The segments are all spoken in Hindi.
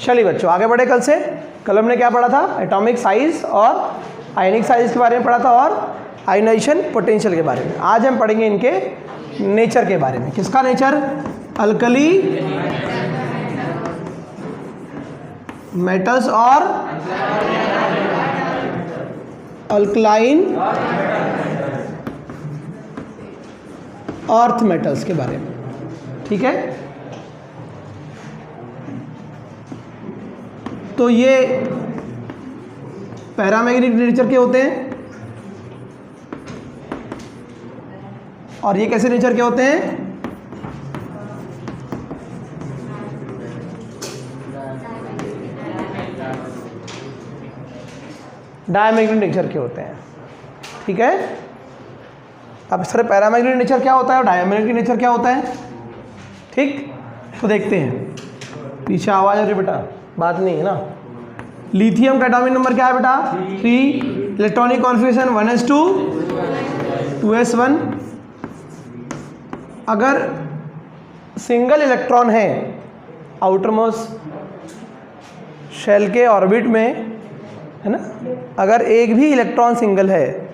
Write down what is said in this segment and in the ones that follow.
चलिए बच्चों आगे बढ़े। कल हमने क्या पढ़ा था? एटॉमिक साइज और आयनिक साइज के बारे में पढ़ा था और आयनाइजेशन पोटेंशियल के बारे में। आज हम पढ़ेंगे इनके नेचर के बारे में। किसका नेचर? अल्कली मेटल्स और अल्कलाइन अर्थ मेटल्स के बारे में। ठीक है, तो ये पैरामैग्नेटिक नेचर के होते हैं और ये कैसे नेचर के होते हैं? डायमैग्नेटिक नेचर के होते हैं। ठीक है, अब सर पैरामैग्नेटिक नेचर क्या होता है और डायमैग्नेटिक नेचर क्या होता है? ठीक, तो देखते हैं। पीछे आवाज आ रही बेटा, बात नहीं है ना। लिथियम का एटॉमिक नंबर क्या है बेटा? 3। Electronic configuration 1s2 2s1। अगर सिंगल इलेक्ट्रॉन है आउटर मोस्ट शेल के ऑर्बिट में, है ना, अगर एक भी इलेक्ट्रॉन सिंगल है,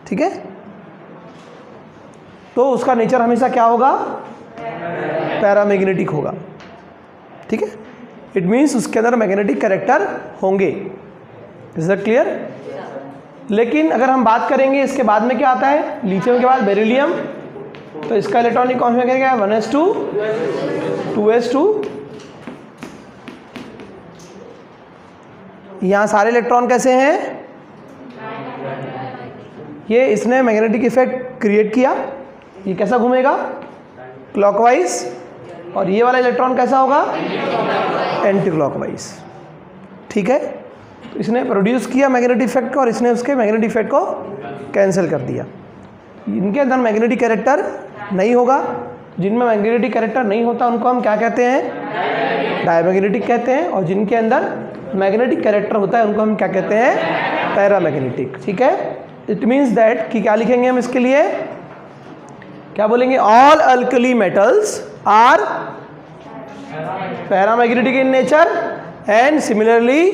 ठीक है, तो उसका नेचर हमेशा क्या होगा? पैरामैग्नेटिक होगा। ठीक है, इट मीन्स उसके अंदर मैग्नेटिक कैरेक्टर होंगे। Is that clear? लेकिन अगर हम बात करेंगे इसके बाद में क्या आता है, लिथियम के बाद बेरिलियम, तो इसका इलेक्ट्रॉनिक कॉन्फ़िगरेशन क्या है? 1s2 2s2। यहाँ सारे इलेक्ट्रॉन कैसे हैं? ये इसने मैग्नेटिक इफेक्ट क्रिएट किया। ये कैसा घूमेगा? क्लॉकवाइज। और ये वाला इलेक्ट्रॉन कैसा होगा? Anti clockwise. ठीक है, तो इसने प्रोड्यूस किया मैग्नेटिक इफेक्ट को और इसने उसके मैग्नेटिक इफेक्ट को कैंसिल कर दिया। इनके अंदर मैग्नेटिक कैरेक्टर नहीं होगा। जिनमें मैग्नेटिक कैरेक्टर नहीं होता उनको हम क्या कहते हैं? डायमैग्नेटिक कहते हैं। और जिनके अंदर मैग्नेटिक कैरेक्टर होता है उनको हम क्या कहते हैं? पैरामैग्नेटिक। ठीक है, इट मीन्स दैट कि क्या लिखेंगे हम इसके लिए? क्या बोलेंगे? All alkali metals are paramagnetic in nature and similarly,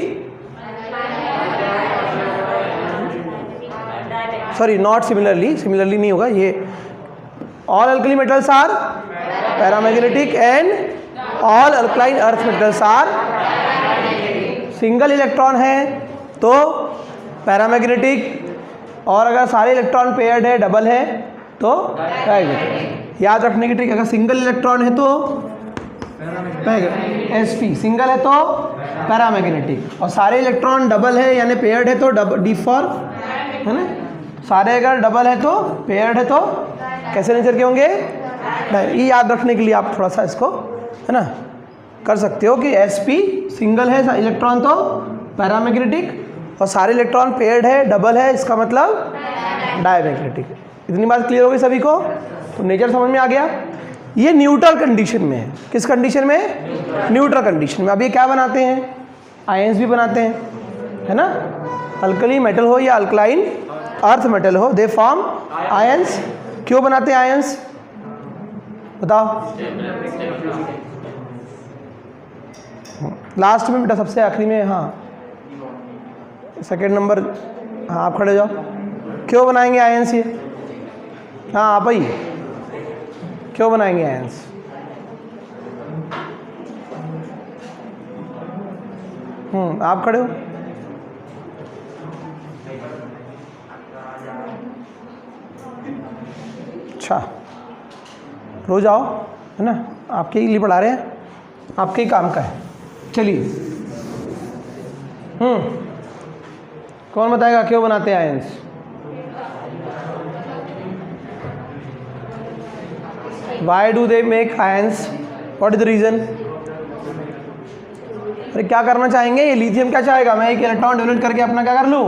sorry not similarly, similarly नहीं होगा ये। All alkali metals are paramagnetic and all alkaline earth metals are, single electron है तो पैरामैग्नेटिक, और अगर सारे इलेक्ट्रॉन पेयर्ड है, डबल है, तो पैरामैग्नेटिक। याद रखने की ट्रिक, अगर सिंगल इलेक्ट्रॉन है तो sp, सिंगल है तो पैरामैग्नेटिक, और सारे इलेक्ट्रॉन डबल है यानी पेयर्ड है तो डी फॉर, है ना। सारे अगर डबल है तो पेयर्ड है तो कैसे नेचर के होंगे? ये याद रखने के लिए आप थोड़ा सा इसको, है ना, कर सकते हो कि sp सिंगल है इलेक्ट्रॉन तो पैरामैग्नेटिक, और सारे इलेक्ट्रॉन पेयर्ड है, डबल है, इसका मतलब डायमैग्नेटिक। इतनी बात क्लियर हो गई सभी को? तो नेचर समझ में आ गया। ये न्यूट्रल कंडीशन में है। किस कंडीशन में? न्यूट्रल कंडीशन में। अब ये क्या बनाते हैं? आयंस भी बनाते हैं, है ना। अल्कली मेटल हो या अल्कलाइन अर्थ मेटल हो, दे फॉर्म आयंस। क्यों बनाते हैं आयंस? बताओ। लास्ट में बेटा, सबसे आखिरी में। हाँ, सेकेंड नंबर। हाँ, आप खड़े जाओ। क्यों बनाएंगे आयंस ये? हाँ, आप ही क्यों बनाएंगे आयंस? आप खड़े हो। अच्छा, रोज आओ, है ना, आपके ही लिए पढ़ा रहे हैं, आपके ही काम का है। चलिए, कौन बताएगा क्यों बनाते हैं ions? Why do they make ions? What is the reason? अरे क्या करना चाहेंगे? ये लिथियम क्या चाहेगा? मैं एक इलेक्ट्रॉन डोनेट करके अपना क्या कर लूँ?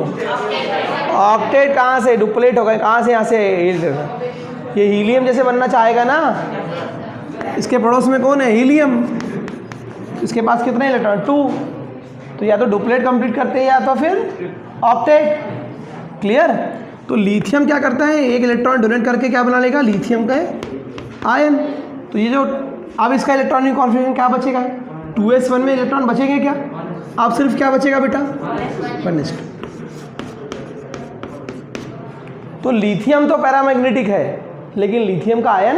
ऑक्टेट। कहाँ से? डुप्लेट हो गए। कहाँ से? यहाँ से। ये हीलियम जैसे बनना चाहेगा ना। इसके पड़ोस में कौन है? हीलियम। इसके पास कितने इलेक्ट्रॉन? 2। तो या तो डुप्लेट कंप्लीट करते हैं या तो फिर ऑक्टेट। क्लियर? तो लिथियम क्या करता है? एक इलेक्ट्रॉन डोनेट करके क्या बना लेगा? लिथियम का आयन। तो ये जो अब इसका इलेक्ट्रॉनिक कॉन्फ़िगरेशन क्या बचेगा? 2s1 में इलेक्ट्रॉन बचेंगे क्या? अब सिर्फ क्या बचेगा बेटा? 1s2। तो लिथियम तो पैरामैग्नेटिक है, लेकिन लिथियम का आयन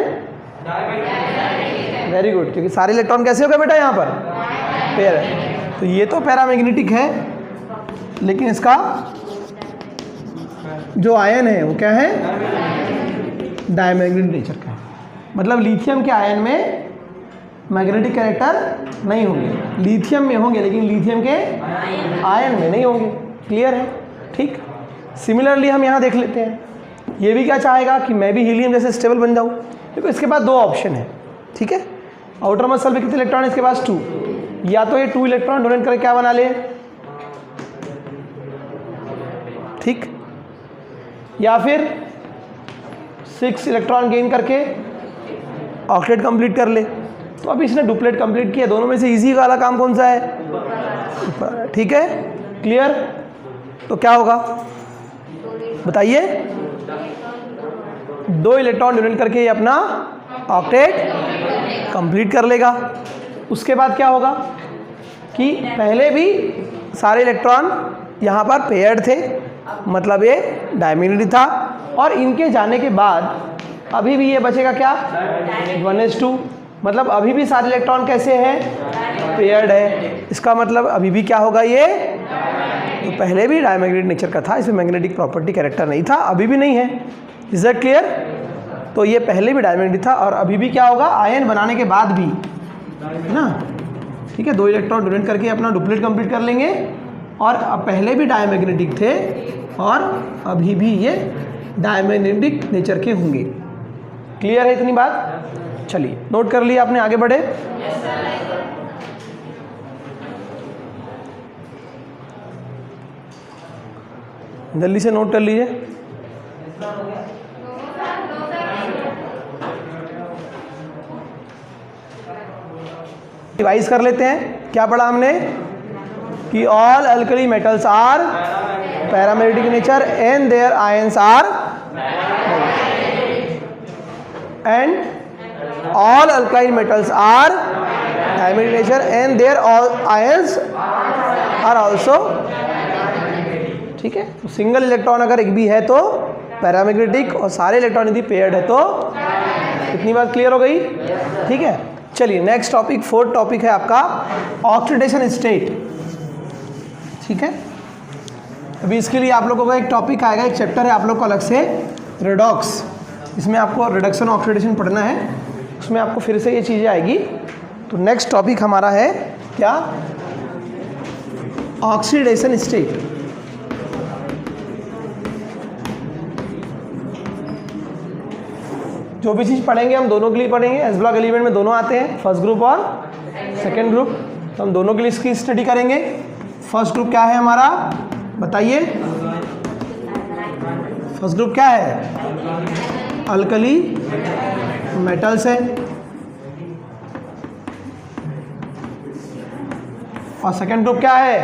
वेरी गुड, क्योंकि सारे इलेक्ट्रॉन कैसे हो गए बेटा यहाँ पर? पेयर है। तो ये तो पैरामैग्नेटिक है, लेकिन इसका जो आयन है वो क्या है? डायमैग्नेटिक नेचर का है। मतलब लिथियम के आयन में मैग्नेटिक कैरेक्टर नहीं होंगे, लिथियम में होंगे, लेकिन लिथियम के आयन में नहीं होंगे। क्लियर है? ठीक। सिमिलरली हम यहाँ देख लेते हैं, ये भी क्या चाहेगा कि मैं भी हीलियम जैसे स्टेबल बन जाऊँ। देखो इसके पास दो ऑप्शन है, ठीक है। आउटर मोस्ट शेल में कितने इलेक्ट्रॉन है इसके पास? 2। या तो ये 2 इलेक्ट्रॉन डोनेट करके क्या बना ले, ठीक, या फिर 6 इलेक्ट्रॉन गेन करके ऑक्टेट कंप्लीट कर ले। तो अभी इसने डुप्लेट कंप्लीट किया, दोनों में से इजी वाला काम कौन सा है? ठीक है, क्लियर। तो क्या होगा बताइए? 2 इलेक्ट्रॉन डोनेट करके ये अपना ऑक्टेट कंप्लीट कर लेगा। उसके बाद क्या होगा कि पहले भी सारे इलेक्ट्रॉन यहाँ पर पेयर्ड थे, मतलब ये डायमैग्नेटिक था, और इनके जाने के बाद अभी भी ये बचेगा क्या? 1s2। मतलब अभी भी सारे इलेक्ट्रॉन कैसे हैं? पेयर्ड है। इसका मतलब अभी भी क्या होगा? ये तो पहले भी डायमैग्नेटिक नेचर का था, इसमें मैग्नेटिक प्रॉपर्टी कैरेक्टर नहीं था, अभी भी नहीं है। Is that clear? तो ये पहले भी डायमैग्नेटिक था और अभी भी क्या होगा? आयन बनाने के बाद भी, है ना, ठीक है। 2 इलेक्ट्रॉन डोनेट करके अपना डुप्लेट कंप्लीट कर लेंगे, और अब पहले भी डायमैग्नेटिक थे और अभी भी ये डायमैग्नेटिक नेचर के होंगे। क्लियर है इतनी बात? चलिए नोट कर लिया आपने, आगे बढ़े। जल्दी से नोट कर लीजिए। रिवाइज कर लेते हैं। क्या पढ़ा हमने? कि all alkali metals are paramagnetic nature and their ions are, and all alkyl metals are diamagnetic nature and their all ions are also, ठीक है। तो सिंगल इलेक्ट्रॉन अगर एक भी है तो पैरामैग्नेटिक, और सारे इलेक्ट्रॉन यदि पेयर्ड है तो, इतनी बात क्लियर हो गई? ठीक है। चलिए नेक्स्ट टॉपिक, 4th टॉपिक है आपका ऑक्सीडेशन स्टेट, ठीक है। अभी इसके लिए आप लोगों का एक टॉपिक आएगा, एक चैप्टर है आप लोग को अलग से, रेडॉक्स। इसमें आपको रिडक्शन ऑक्सीडेशन पढ़ना है, उसमें आपको फिर से ये चीज़ें आएगी। तो नेक्स्ट टॉपिक हमारा है क्या? Oxidation state. जो भी चीज़ पढ़ेंगे हम दोनों के लिए पढ़ेंगे। एस ब्लॉक एलिमेंट में दोनों आते हैं, फर्स्ट ग्रुप और सेकेंड ग्रुप, तो हम दोनों के लिए इसकी स्टडी करेंगे। फर्स्ट ग्रुप क्या है हमारा, बताइए? फर्स्ट ग्रुप क्या है? अल्कली मेटल्स है, और सेकेंड ग्रुप क्या है?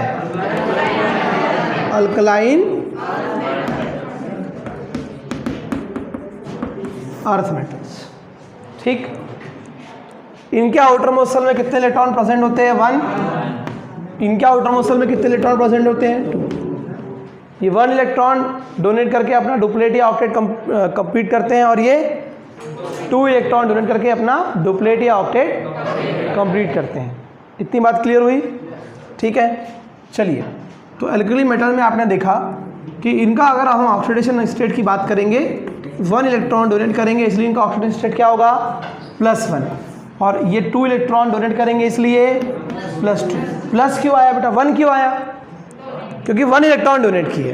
अल्कलाइन अर्थ मेटल्स, ठीक। इनके आउटर मोस्ट शेल में कितने इलेक्ट्रॉन प्रेजेंट होते हैं? 1। इनके आउटर मोस्ट शेल में कितने इलेक्ट्रॉन प्रेजेंट होते हैं? 2। ये 1 इलेक्ट्रॉन डोनेट करके अपना डुप्लेट या ऑक्टेट कंप्लीट करते हैं, और ये 2 इलेक्ट्रॉन डोनेट करके अपना डुप्लेट या ऑक्टेट कंप्लीट करते हैं। इतनी बात क्लियर हुई? ठीक है। चलिए, तो अल्कली मेटल में आपने देखा कि इनका अगर हम ऑक्सीडेशन स्टेट की बात करेंगे, 1 इलेक्ट्रॉन डोनेट करेंगे, इसलिए इनका ऑक्सीडेशन स्टेट क्या होगा? +1। और ये 2 इलेक्ट्रॉन डोनेट करेंगे, इसलिए +2। प्लस क्यों आया बेटा? 1 क्यों आया? क्योंकि 1 इलेक्ट्रॉन डोनेट किए।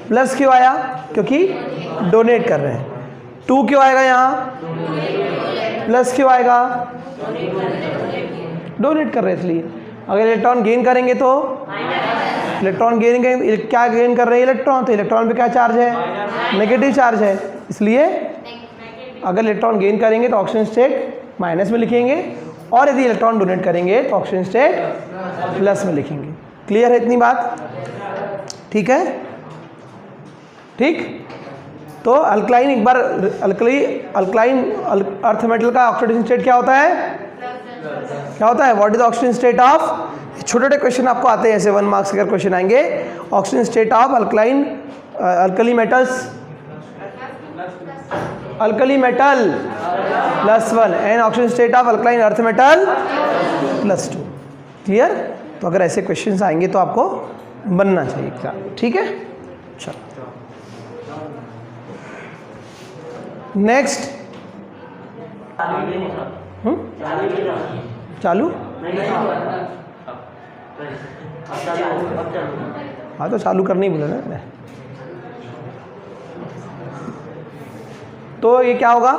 प्लस क्यों आया? क्योंकि डोनेट कर रहे हैं। 2 क्यों आएगा यहाँ? प्लस क्यों आएगा? डोनेट कर रहे हैं इसलिए। अगर इलेक्ट्रॉन गेन करेंगे तो इलेक्ट्रॉन गेन करेंगे, क्या गेन कर रहे हैं? इलेक्ट्रॉन। तो इलेक्ट्रॉन पे क्या चार्ज है? नेगेटिव चार्ज है, इसलिए अगर इलेक्ट्रॉन गेन करेंगे तो ऑक्सीजन स्टेट माइनस में लिखेंगे, और यदि इलेक्ट्रॉन डोनेट करेंगे तो ऑक्सीजन स्टेट प्लस में लिखेंगे। क्लियर है इतनी बात? ठीक है, ठीक। तो अल्कलाइन, एक बार अल्कलाइन अर्थ मेटल का ऑक्सीडेशन स्टेट क्या होता है? क्या होता है? What is the oxygen state of, छोटे छोटे क्वेश्चन आपको आते हैं ऐसे 1 मार्क्स के अगर क्वेश्चन आएंगे, oxygen state of alkali metals, alkali metal +1 and oxygen state of alkaline earth metal +2। Clear? तो अगर ऐसे क्वेश्चंस आएंगे तो आपको बनना चाहिए क्या, ठीक है? चलो नेक्स्ट, चालू, हाँ तो चालू करनी बोला ना मैंने। तो ये क्या होगा?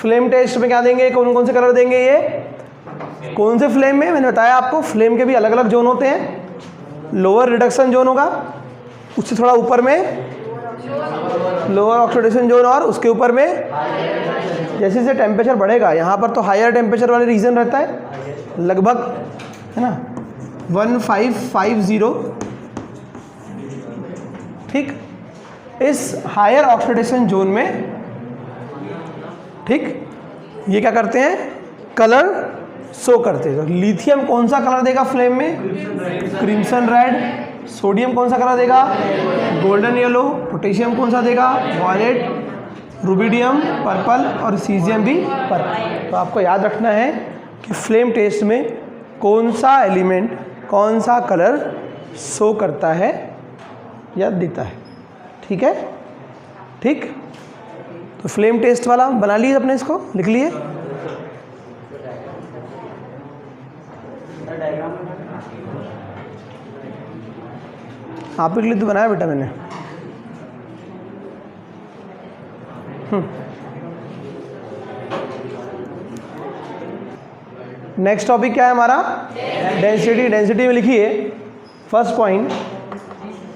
फ्लेम टेस्ट में क्या देंगे, कौन कौन से कलर देंगे? ये कौन से फ्लेम में, मैंने बताया आपको फ्लेम के भी अलग अलग जोन होते हैं। लोअर रिडक्शन जोन होगा, उससे थोड़ा ऊपर में लोअर ऑक्सीडेशन जोन, और उसके ऊपर में जैसे जैसे टेम्परेचर बढ़ेगा, यहाँ पर तो हायर टेम्परेचर वाले रीजन रहता है लगभग, है ना 1550, ठीक। इस हायर ऑक्सीडेशन जोन में, ठीक, ये क्या करते हैं? कलर शो करते हैं। तो लिथियम कौन सा कलर देगा फ्लेम में? Crimson red. सोडियम कौन सा कलर देगा? Golden yellow. पोटेशियम कौन सा देगा? वॉयलेट। रुबिडियम पर्पल, और सीजियम भी पर्पल। तो आपको याद रखना है कि फ्लेम टेस्ट में कौन सा एलिमेंट कौन सा कलर शो करता है या देता है, ठीक है? ठीक, तो फ्लेम टेस्ट वाला बना लिए अपने, इसको लिख लिए। आप के लिए तो बनाया बेटा मैंने। नेक्स्ट टॉपिक क्या है हमारा? डेंसिटी। डेंसिटी में लिखिए first point,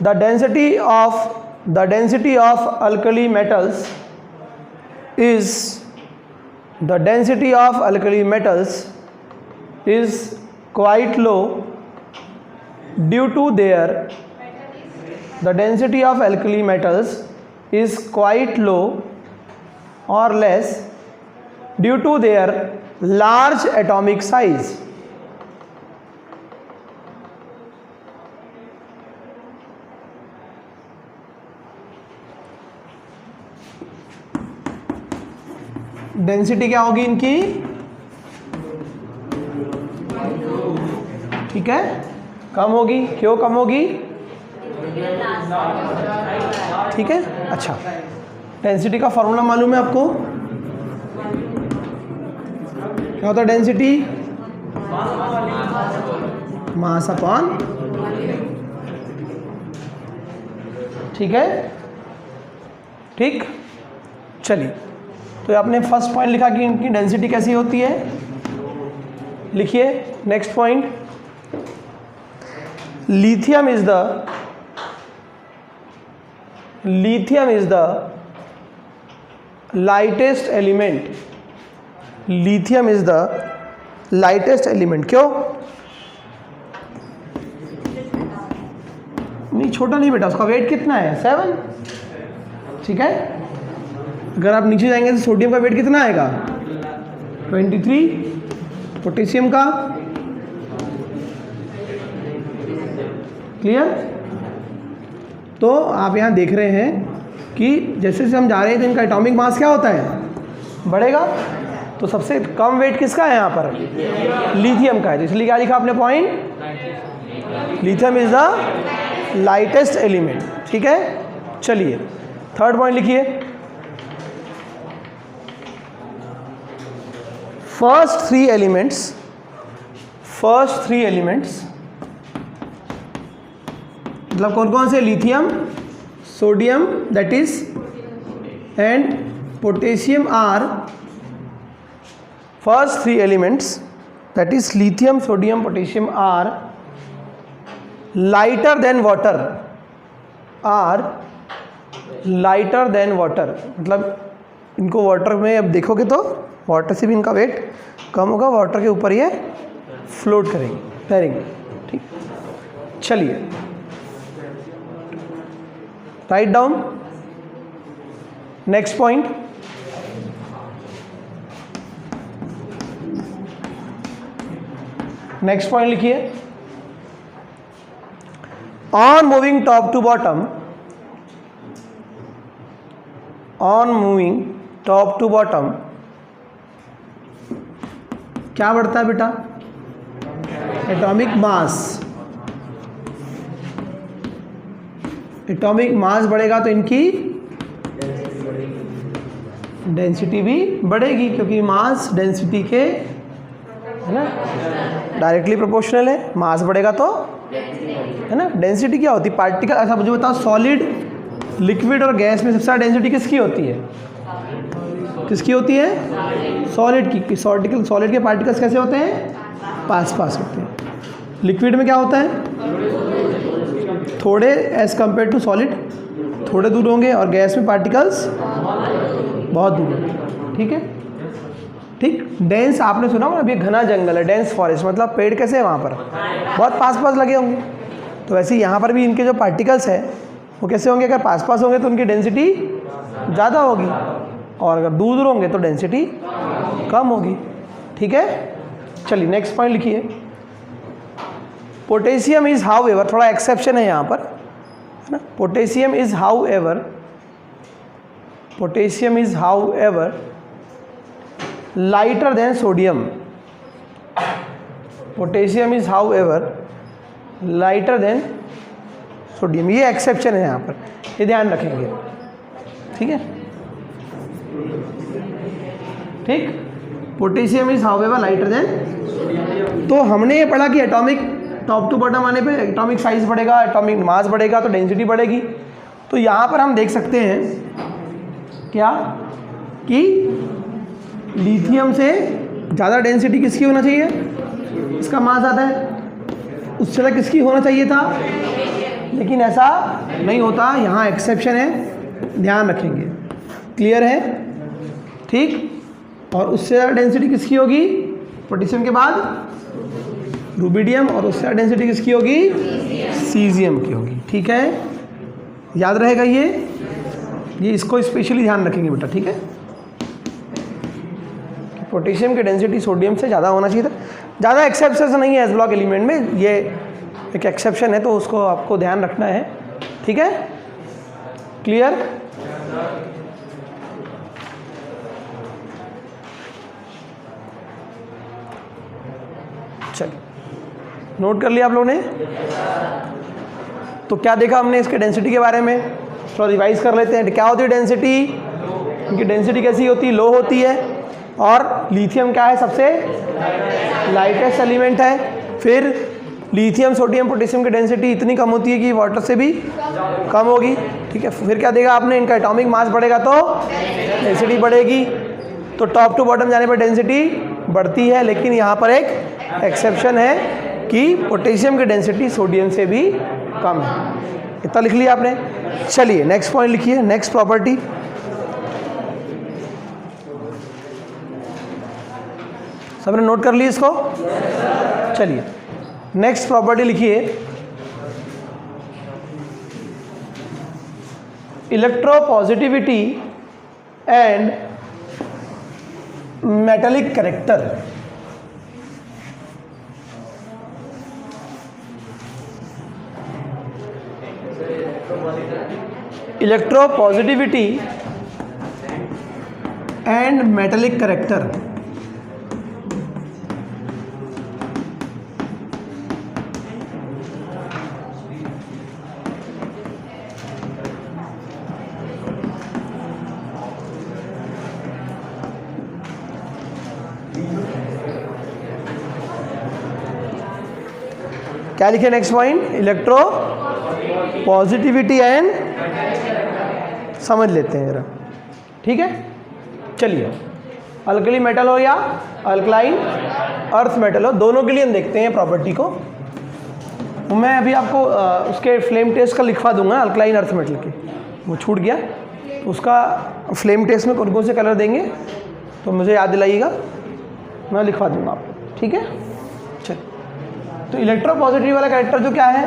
the density of alkali metals is the density of alkali metals is quite low due to their the density of alkali metals is quite low or less due to their large atomic size. Density क्या होगी इनकी? ठीक है, कम होगी। क्यों कम होगी? ठीक है, अच्छा। डेंसिटी का फॉर्मूला मालूम है आपको? क्या होता है डेंसिटी? मास अपॉन, ठीक है, ठीक। चलिए, तो आपने फर्स्ट पॉइंट लिखा कि इनकी डेंसिटी कैसी होती है, लिखिए। Next point, lithium is the lightest element. Lithium is the lightest element. क्यों? नहीं, छोटा नहीं बेटा, उसका वेट कितना है? 7, ठीक है। अगर आप नीचे जाएंगे तो सोडियम का वेट कितना आएगा? 23। पोटेशियम का, क्लियर? तो आप यहाँ देख रहे हैं कि जैसे जैसे हम जा रहे हैं तो इनका एटॉमिक मास क्या होता है? बढ़ेगा। तो सबसे कम वेट किसका है यहाँ पर? लिथियम का है। तो इसलिए क्या लिखा आपने point? Lithium is the lightest element, ठीक है। चलिए थर्ड पॉइंट लिखिए, फर्स्ट थ्री एलिमेंट्स मतलब कौन कौन से? Lithium, sodium that is and potassium are first three elements that is lithium, sodium, potassium are lighter than water, मतलब इनको वाटर में अब देखोगे तो वाटर से भी इनका वेट कम होगा, वाटर के ऊपर ये फ्लोट करेंगे, तैरेंगे, ठीक। चलिए right down. Next point, next point लिखिए, on moving top to bottom, on moving top to bottom क्या बढ़ता है बेटा? Atomic mass. एटॉमिक मास बढ़ेगा तो इनकी डेंसिटी भी बढ़ेगी, क्योंकि मास डेंसिटी के है ना डायरेक्टली प्रोपोर्शनल है। मास बढ़ेगा तो है ना, डेंसिटी क्या होती है? पार्टिकल। ऐसा मुझे बताओ, सॉलिड, लिक्विड और गैस में सबसे ज़्यादा डेंसिटी किसकी होती है? किसकी होती है? सॉलिड की। सॉलिड के पार्टिकल्स कैसे होते हैं? पास पास होते हैं। लिक्विड में क्या होता है? थोड़े, एज कंपेयर टू सॉलिड थोड़े दूर होंगे, और गैस में पार्टिकल्स बहुत दूर होंगे। ठीक है, ठीक। डेंस आपने सुना होगा, अभी घना जंगल है, डेंस फॉरेस्ट, मतलब पेड़ कैसे है वहाँ पर? बहुत पास पास लगे होंगे। तो वैसे ही यहाँ पर भी इनके जो पार्टिकल्स हैं वो कैसे होंगे? अगर पास पास होंगे तो उनकी डेंसिटी ज़्यादा होगी, और अगर दूर दूर होंगे तो डेंसिटी कम होगी। ठीक है, चलिए नेक्स्ट पॉइंट लिखिए, पोटेशियम इज़ हाउ एवर, थोड़ा एक्सेप्शन है यहाँ पर, है ना। Potassium is how ever, potassium is how ever lighter than sodium. Potassium is how ever lighter than sodium, ये एक्सेप्शन है यहाँ पर, ये ध्यान रखेंगे। ठीक है, ठीक। Potassium is however lighter than, तो हमने ये पढ़ा कि एटॉमिक टॉप टू बॉटम आने पे एटॉमिक साइज बढ़ेगा, एटॉमिक मास बढ़ेगा तो डेंसिटी बढ़ेगी। तो यहाँ पर हम देख सकते हैं क्या कि लिथियम से ज़्यादा डेंसिटी किसकी होना चाहिए? इसका मास ज़्यादा है, उससे ज़्यादा किसकी होना चाहिए था? लेकिन ऐसा नहीं होता, यहाँ एक्सेप्शन है, ध्यान रखेंगे। क्लियर है? ठीक। और उससे ज़्यादा डेंसिटी किसकी होगी? पोटेशियम के बाद रुबिडियम, और उससे ज़्यादा डेंसिटी किसकी होगी? सीजियम की होगी। ठीक है, याद रहेगा ये इसको स्पेशली ध्यान रखेंगे बेटा। ठीक है, पोटेशियम की डेंसिटी सोडियम से ज़्यादा होना चाहिए था। ज़्यादा एक्सेप्शन नहीं है एस ब्लॉक एलिमेंट में, ये एक एक्सेप्शन है, तो उसको आपको ध्यान रखना है। ठीक है, क्लियर? चलिए, नोट कर लिया आप लोगों ने? तो क्या देखा हमने इसके डेंसिटी के बारे में? थोड़ा रिवाइज कर लेते हैं। क्या होती है डेंसिटी? इनकी डेंसिटी कैसी होती है? लो होती है। और लिथियम क्या है? सबसे लाइटेस्ट एलिमेंट है। फिर लिथियम, सोडियम, पोटेशियम की डेंसिटी इतनी कम होती है कि वाटर से भी कम होगी। ठीक है, फिर क्या देखा आपने? इनका एटॉमिक मास बढ़ेगा तो डेंसिटी बढ़ेगी। तो टॉप टू बॉटम जाने पर डेंसिटी बढ़ती है, लेकिन यहाँ पर एक एक्सेप्शन है कि पोटेशियम की डेंसिटी सोडियम से भी कम है। इतना लिख लिया आपने? चलिए नेक्स्ट पॉइंट लिखिए, नेक्स्ट प्रॉपर्टी। सबने नोट कर ली इसको? चलिए नेक्स्ट प्रॉपर्टी लिखिए, electropositivity and metallic character. Electropositivity and metallic character. क्या लिखे next point? Electro positivity and, समझ लेते हैं जरा। ठीक है, चलिए अल्कली मेटल हो या अल्कलाइन अर्थ मेटल हो, दोनों के लिए हम देखते हैं प्रॉपर्टी को। मैं अभी आपको उसके फ्लेम टेस्ट का लिखवा दूंगा, अल्कलाइन अर्थ मेटल के, वो छूट गया तो उसका फ्लेम टेस्ट में कौन कौन से कलर देंगे तो मुझे याद दिलाइएगा, मैं लिखवा दूंगा आपको। ठीक है, चलिए तो इलेक्ट्रोपॉजिटिव वाला कैरेक्टर जो क्या है?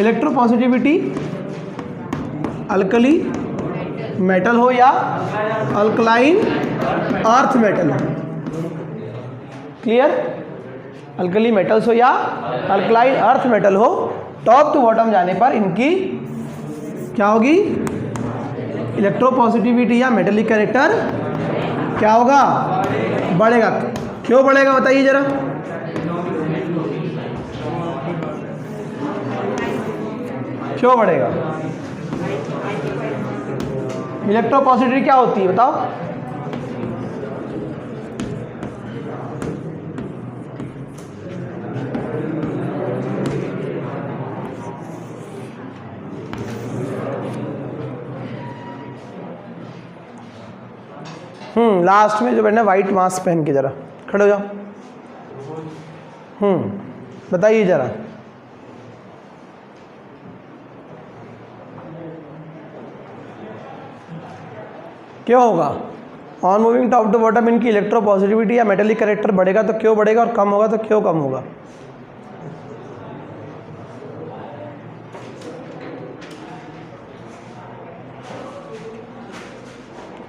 इलेक्ट्रोपॉजिटिविटी अल्कली मेटल हो या अल्कलाइन अर्थ मेटल हो। क्लियर? अल्कली मेटल्स हो या अल्कलाइन अर्थ मेटल हो, टॉप टू बॉटम जाने पर इनकी क्या होगी, इलेक्ट्रोपॉजिटिविटी या मेटेलिक कैरेक्टर क्या होगा, बढ़ेगा। क्यों बढ़ेगा बताइए जरा, क्यों बढ़ेगा? इलेक्ट्रोपॉजिटिविटी क्या होती है बताओ? लास्ट में जो बैठना वाइट मास्क पहन के जरा खड़े हो जाओ। बताइए जरा, क्या होगा? On moving top to bottom इनकी इलेक्ट्रोपॉजिटिविटी या मेटेलिक कैरेक्टर बढ़ेगा तो क्यों बढ़ेगा, और कम होगा तो क्यों कम होगा?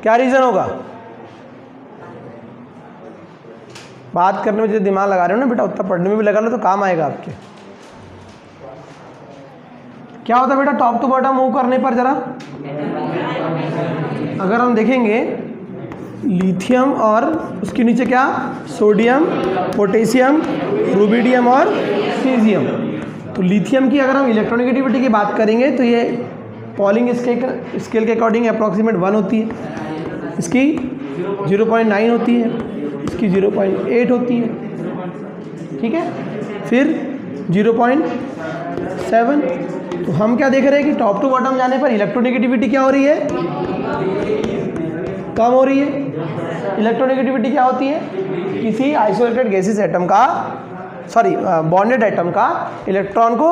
क्या रीजन होगा? बात करने में जो दिमाग लगा रहे हो ना बेटा, उतना पढ़ने में भी लगा लो तो काम आएगा आपके। क्या होता है बेटा टॉप टू बॉटम मूव करने पर? जरा अगर हम देखेंगे लिथियम और उसके नीचे क्या, सोडियम, पोटेशियम, रुबिडियम और सीजियम। तो लिथियम की अगर हम इलेक्ट्रोनेगेटिविटी की बात करेंगे तो ये पॉलिंग स्केल के अकॉर्डिंग अप्रॉक्सीमेट 1 होती है, इसकी 0.9 होती है, इसकी 0.8 होती है, ठीक है, फिर 0.7। तो हम क्या देख रहे हैं कि टॉप टू बॉटम जाने पर इलेक्ट्रोनेगेटिविटी क्या हो रही है, कम हो रही है। इलेक्ट्रोनेगेटिविटी क्या होती है, किसी आइसोलेटेड गैसेस एटम का, सॉरी बॉन्डेड एटम का इलेक्ट्रॉन को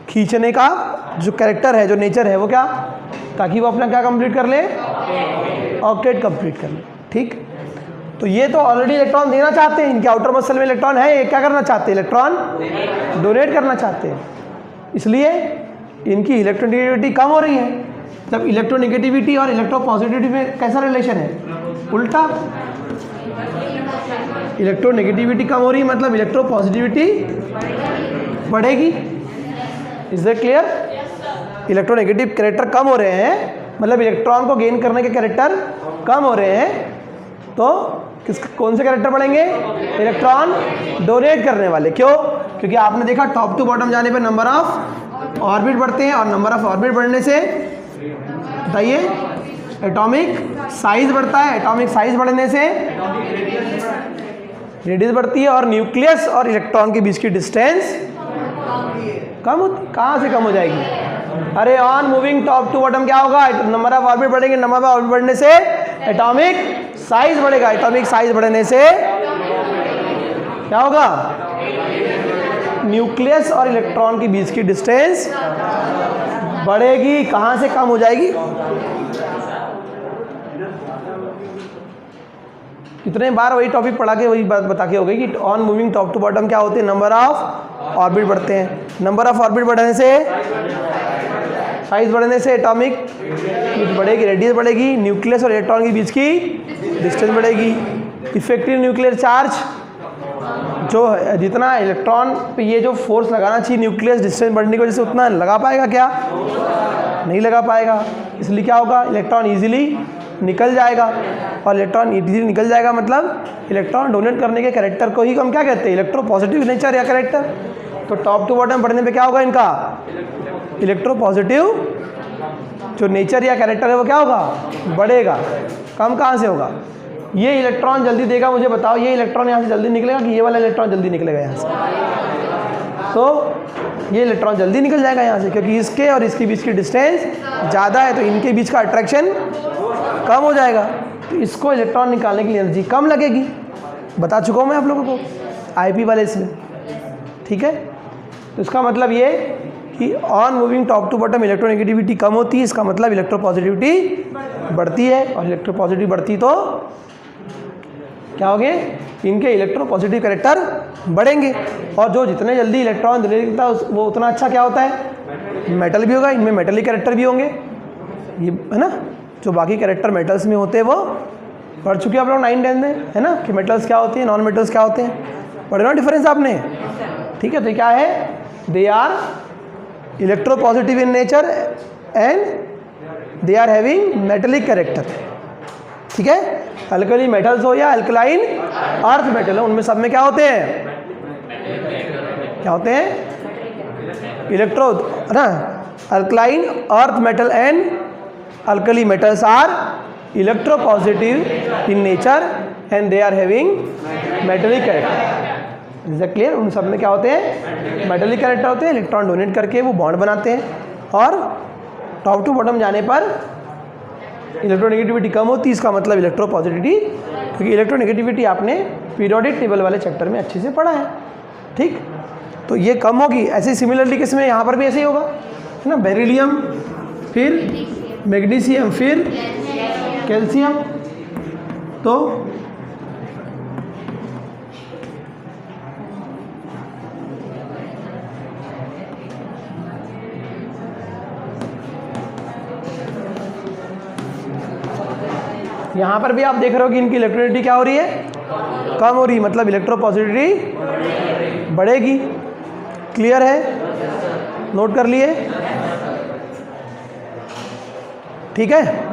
खींचने का जो कैरेक्टर है, जो नेचर है वो क्या, ताकि वो अपना क्या कंप्लीट कर ले, ऑक्टेट कंप्लीट कर ले, ठीक। तो ये तो ऑलरेडी इलेक्ट्रॉन देना चाहते हैं, इनके आउटर मसल में इलेक्ट्रॉन है, ये क्या करना चाहते हैं, इलेक्ट्रॉन डोनेट करना चाहते हैं, इसलिए इनकी इलेक्ट्रोनेगेटिविटी कम हो रही है। जब इलेक्ट्रोनेगेटिविटी और इलेक्ट्रोपॉजिटिविटी में कैसा रिलेशन है, उल्टा। इलेक्ट्रोनेगेटिविटी कम हो रही है मतलब इलेक्ट्रोपॉजिटिविटी बढ़ेगी। Is that clear? Electronegative character कम हो रहे हैं मतलब इलेक्ट्रॉन को गेन करने के कैरेक्टर कम हो रहे हैं, तो कौन से कैरेक्टर बढ़ेंगे, इलेक्ट्रॉन डोनेट करने वाले। क्यों? क्योंकि आपने देखा टॉप टू बॉटम जाने पर नंबर ऑफ ऑर्बिट बढ़ते हैं, और नंबर ऑफ ऑर्बिट बढ़ने से बताइए एटॉमिक साइज बढ़ता है, एटॉमिक साइज बढ़ने से रेडियस बढ़ती है, और न्यूक्लियस और इलेक्ट्रॉन के बीच की डिस्टेंस कम होती। कहाँ से कम हो जाएगी? अरे on moving top to bottom क्या होगा, नंबर ऑफ ऑर्बिट बढ़ेंगे, नंबर ऑफ ऑर्बिट बढ़ने से एटॉमिक साइज बढ़ेगा, एटॉमिक साइज बढ़ने से क्या होगा, न्यूक्लियस और इलेक्ट्रॉन के बीच की डिस्टेंस बढ़ेगी। कहाँ से कम हो जाएगी? कितने बार वही टॉपिक पढ़ा के वही बात बता के हो गई कि on moving top to bottom क्या होते हैं, नंबर ऑफ ऑर्बिट बढ़ते हैं, नंबर ऑफ ऑर्बिट बढ़ने से साइज बढ़ने से एटॉमिक बढ़ेगी, रेडियस बढ़ेगी, न्यूक्लियस और इलेक्ट्रॉन के बीच की डिस्टेंस बढ़ेगी। इफेक्टिव न्यूक्लियर चार्ज जो है, जितना इलेक्ट्रॉन पे ये जो फोर्स लगाना चाहिए न्यूक्लियस डिस्टेंस बढ़ने की वजह से, उतना लगा पाएगा क्या, नहीं लगा पाएगा। इसलिए क्या होगा, इलेक्ट्रॉन ईजिली निकल जाएगा, और इलेक्ट्रॉन ईजिली निकल जाएगा मतलब इलेक्ट्रॉन डोनेट करने के कैरेक्टर को ही हम क्या कहते हैं, इलेक्ट्रोपॉजिटिव नेचर या कैरेक्टर। तो टॉप टू बॉटम बढ़ने पे क्या होगा, इनका इलेक्ट्रोपॉजिटिव जो नेचर या कैरेक्टर है वो क्या होगा, बढ़ेगा। कम कहाँ से होगा? ये इलेक्ट्रॉन जल्दी देगा, मुझे बताओ ये इलेक्ट्रॉन यहाँ से जल्दी निकलेगा कि ये वाला इलेक्ट्रॉन जल्दी निकलेगा यहाँ से? तो ये इलेक्ट्रॉन जल्दी निकल जाएगा यहाँ से, क्योंकि इसके और इसके बीच की डिस्टेंस ज़्यादा है, तो इनके बीच का अट्रैक्शन कम हो जाएगा, तो इसको इलेक्ट्रॉन निकालने की एनर्जी कम लगेगी। बता चुका हूँ मैं आप लोगों को आईपी वाले इसमें, ठीक है। तो इसका मतलब ये कि on moving top to bottom electronegativity कम होती है, इसका मतलब इलेक्ट्रोपॉजिटिविटी बढ़ती है, और इलेक्ट्रोपॉजिटिव बढ़ती तो क्या होंगे, इनके इलेक्ट्रोपॉजिटिव कैरेक्टर बढ़ेंगे, और जो जितने जल्दी इलेक्ट्रॉन देता है वो उतना अच्छा क्या होता है, मेटल भी होगा, इनमें मेटलिक कैरेक्टर भी होंगे, ये है ना। जो बाकी कैरेक्टर मेटल्स में होते हैं वो पढ़ चुके हैं आप लोग 9-10 में, है ना, कि मेटल्स क्या होती हैं, नॉन मेटल्स क्या होते हैं। पढ़े ना डिफरेंस आपने? ठीक है, तो क्या है, they are electropositive in nature and they are having metallic character. ठीक है, अल्कली मेटल्स हो या अल्कलाइन अर्थ मेटल हो, उनमें सब में क्या होते हैं, क्या होते हैं, इलेक्ट्रो ना, alkaline earth metal and alkali metals are electropositive in nature and they are having metallic character. Is that clear? उन सब में क्या होते हैं, मेटेलिक कैरेक्टर होते हैं, इलेक्ट्रॉन डोनेट करके वो बॉन्ड बनाते हैं, और टॉप टू बॉटम जाने पर इलेक्ट्रोनेगेटिविटी कम होती है। इसका मतलब इलेक्ट्रोपॉजिटिविटी, क्योंकि इलेक्ट्रोनेगेटिविटी आपने पीरियोडिक टेबल वाले चैप्टर में अच्छे से पढ़ा है। ठीक, तो ये कम होगी। ऐसे सिमिलरली किसमें, यहाँ पर भी ऐसे ही होगा, है ना, बेरिलियम, फिर मैग्नीशियम, फिर कैल्शियम। तो यहाँ पर भी आप देख रहे हो कि इनकी इलेक्ट्रोनेगेटिविटी क्या हो रही है, कम हो रही है, मतलब इलेक्ट्रोपॉजिटिविटी बढ़ेगी। क्लियर है? नोट कर लिए? ठीक है।